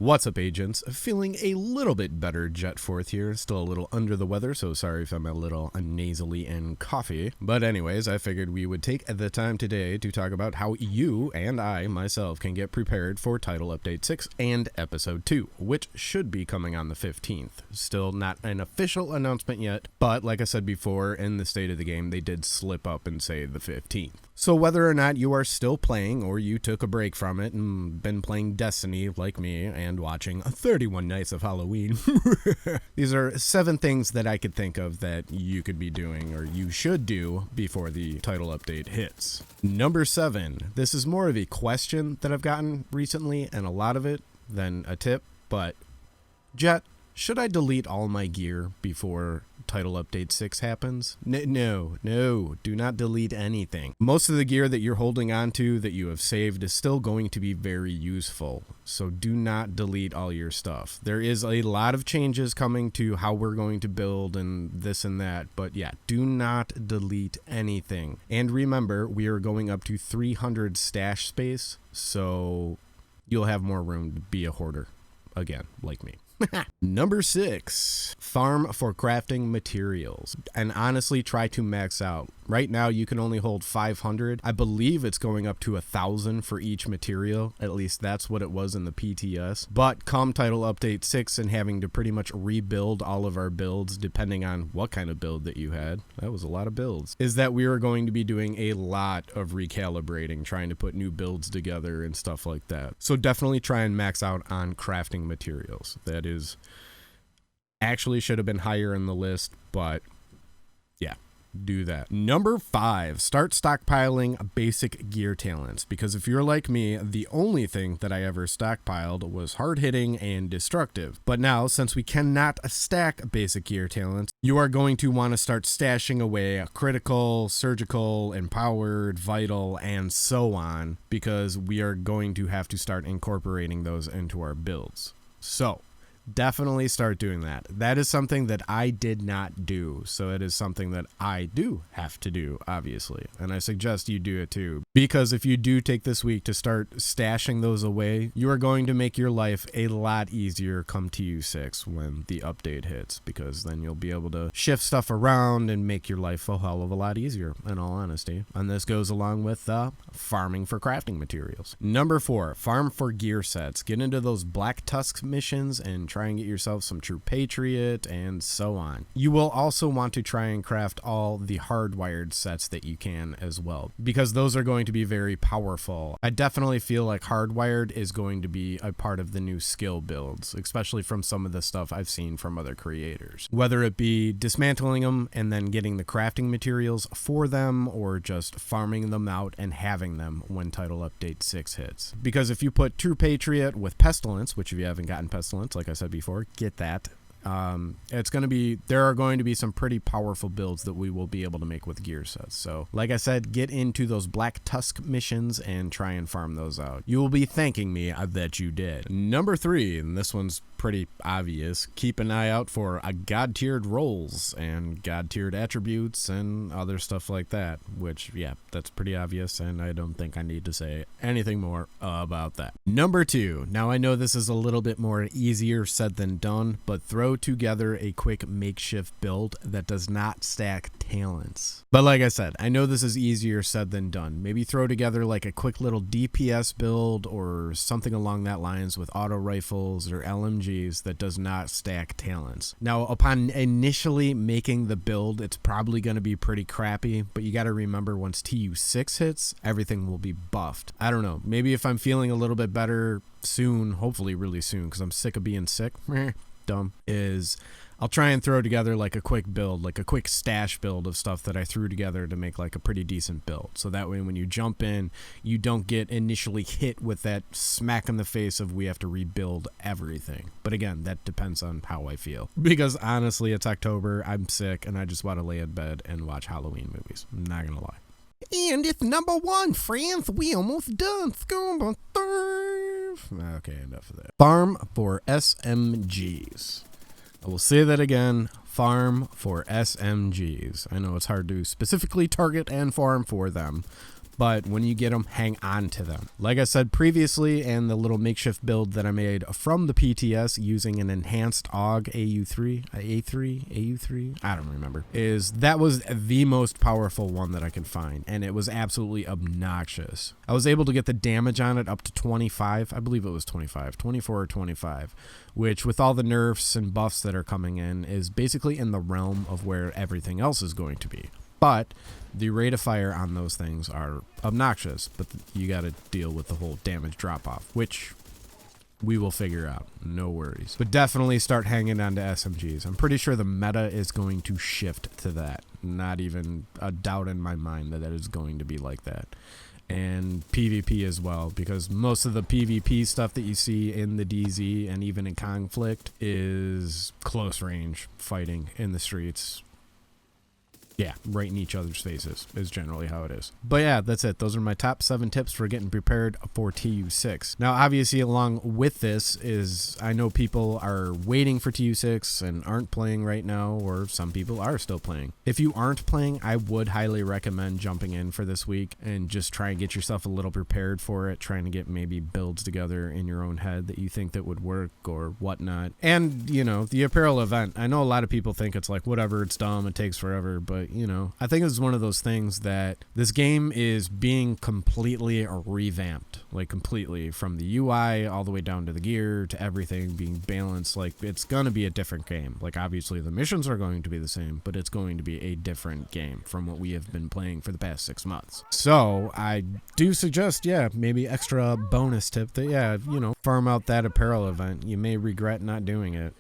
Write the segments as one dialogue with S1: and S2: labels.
S1: What's up, agents? Feeling a little bit better, Jetforth here. Still a little under the weather, so sorry if I'm a little nasally and coffee. But anyways, I figured we would take the time today to talk about how you and I, myself, can get prepared for Title Update 6 and Episode 2, which should be coming on the 15th. Still not an official announcement yet, but like I said before, in the state of the game, they did slip up and say the 15th. So whether or not you are still playing or you took a break from it and been playing Destiny like me and watching 31 Nights of Halloween, these are 7 things that I could think of that you could be doing or you should do before the title update hits. Number 7. This is more of a question that I've gotten recently and a lot of it than a tip, but Jet, should I delete all my gear before Title Update 6 happens? No, do not delete anything. Most of the gear that you're holding on to that you have saved is still going to be very useful, so do not delete all your stuff. There is a lot of changes coming to how we're going to build and this and that, but yeah, do not delete anything. And remember, we are going up to 300 stash space, so you'll have more room to be a hoarder again, like me. Number 6, farm for crafting materials, and honestly try to max out. Right now you can only hold 500. I believe it's going up to 1,000 for each material. At least that's what it was in the PTS. But come Title Update 6 and having to pretty much rebuild all of our builds depending on what kind of build that you had. That was a lot of builds. Is that we are going to be doing a lot of recalibrating, trying to put new builds together and stuff like that. So definitely try and max out on crafting materials. That is actually should have been higher in the list, but yeah, do that. Number 5, start stockpiling basic gear talents, because if you're like me, the only thing that I ever stockpiled was hard-hitting and destructive. But now, since we cannot stack basic gear talents, you are going to want to start stashing away critical, surgical, empowered, vital, and so on, because we are going to have to start incorporating those into our builds. So definitely start doing that. That is something that I did not do, so it is something that I do have to do, obviously, and I suggest you do it too, because if you do take this week to start stashing those away, you are going to make your life a lot easier come TU6 when the update hits, because then you'll be able to shift stuff around and make your life a hell of a lot easier, in all honesty. And this goes along with farming for crafting materials. Number 4, farm for gear sets. Get into those Black Tusk missions and try and get yourself some True Patriot and so on. You will also want to try and craft all the hardwired sets that you can as well, because those are going to be very powerful. I definitely feel like hardwired is going to be a part of the new skill builds, especially from some of the stuff I've seen from other creators. Whether it be dismantling them and then getting the crafting materials for them, or just farming them out and having them when Title Update 6 hits. Because if you put True Patriot with Pestilence, which if you haven't gotten Pestilence, like I said before, get that. There are going to be some pretty powerful builds that we will be able to make with gear sets. So like I said, get into those Black Tusk missions and try and farm those out. You will be thanking me that you did. Number 3, and this one's pretty obvious, keep an eye out for god-tiered roles and god-tiered attributes and other stuff like that, which, yeah, that's pretty obvious, and I don't think I need to say anything more about that. Number 2, now I know this is a little bit more easier said than done, but throw together a quick makeshift build that does not stack talents. But like I said, I know this is easier said than done. Maybe throw together like a quick little DPS build or something along that lines with auto rifles or LMGs that does not stack talents. Now, upon initially making the build, it's probably going to be pretty crappy, but you got to remember once TU6 hits, everything will be buffed. I don't know, maybe if I'm feeling a little bit better soon, hopefully really soon, because I'm sick of being sick, I'll try and throw together like a quick build, like a quick stash build of stuff that I threw together to make like a pretty decent build. So that way when you jump in, you don't get initially hit with that smack in the face of we have to rebuild everything. But again, that depends on how I feel. Because honestly, it's October, I'm sick, and I just want to lay in bed and watch Halloween movies. I'm not going to lie. And it's number 1, friends. We almost done. Okay, enough of that. Farm for SMGs. I will say that again. Farm for SMGs. I know it's hard to specifically target and farm for them, but when you get them, hang on to them. Like I said previously, and the little makeshift build that I made from the PTS using an enhanced AUG AU3, I don't remember, that was the most powerful one that I could find, and it was absolutely obnoxious. I was able to get the damage on it up to 25, I believe it was 25, 24 or 25, which with all the nerfs and buffs that are coming in is basically in the realm of where everything else is going to be. But the rate of fire on those things are obnoxious, but you got to deal with the whole damage drop off, which we will figure out, no worries. But definitely start hanging on to SMGs. I'm pretty sure the meta is going to shift to that. Not even a doubt in my mind that it is going to be like that. And PvP as well, because most of the PvP stuff that you see in the DZ and even in Conflict is close range fighting in the streets. Yeah, right in each other's faces is generally how it is. But yeah, that's it. Those are my top 7 tips for getting prepared for TU6. Now, obviously, along with this is I know people are waiting for TU6 and aren't playing right now, or some people are still playing. If you aren't playing, I would highly recommend jumping in for this week and just try and get yourself a little prepared for it, trying to get maybe builds together in your own head that you think that would work or whatnot. And, you know, the apparel event, I know a lot of people think it's like, whatever, it's dumb, it takes forever, but you know, I think it's one of those things that this game is being completely revamped, like completely, from the UI all the way down to the gear to everything being balanced. Like, it's going to be a different game. Like, obviously the missions are going to be the same, but it's going to be a different game from what we have been playing for the past 6 months. So I do suggest, yeah, maybe extra bonus tip that, yeah, you know, farm out that apparel event. You may regret not doing it.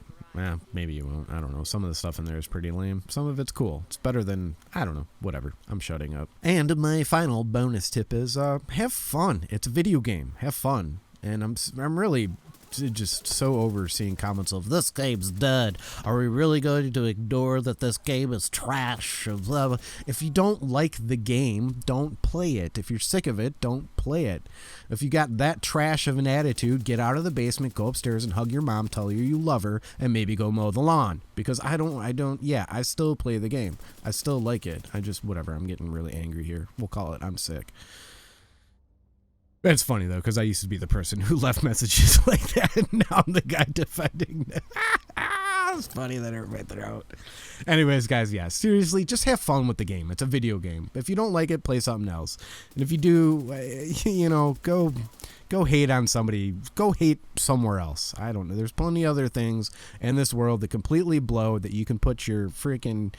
S1: Maybe you won't. I don't know. Some of the stuff in there is pretty lame. Some of it's cool. It's better than, I don't know, whatever. I'm shutting up. And my final bonus tip is have fun. It's a video game. Have fun. And I'm really just so over seeing comments of, this game's dead. Are we really going to ignore that this game is trash? If you don't like the game, don't play it. If you're sick of it, don't play it. If you got that trash of an attitude, get out of the basement, go upstairs and hug your mom, tell her you love her, and maybe go mow the lawn. Because I still play the game. I still like it. Whatever, I'm getting really angry here. We'll call it, I'm sick. It's funny, though, because I used to be the person who left messages like that, and now I'm the guy defending them. It's funny that hurt my throat. Anyways, guys, yeah, seriously, just have fun with the game. It's a video game. If you don't like it, play something else. And if you do, you know, go hate on somebody. Go hate somewhere else. I don't know. There's plenty of other things in this world that completely blow that you can put your freaking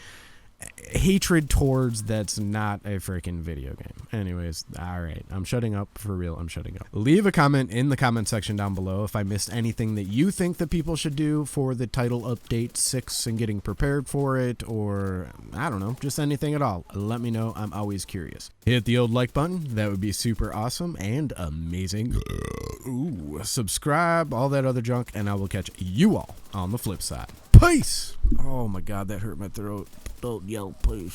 S1: hatred towards that's not a freaking video game. Anyways, all right, I'm shutting up for real. I'm shutting up. Leave a comment in the comment section down below if I missed anything that you think that people should do for the title update 6 and getting prepared for it, or I don't know, just anything at all. Let me know. I'm always curious. Hit the old like button. That would be super awesome and amazing. Ooh, subscribe, all that other junk, and I will catch you all on the flip side. Peace. Oh my God, that hurt my throat. Don't yell, please.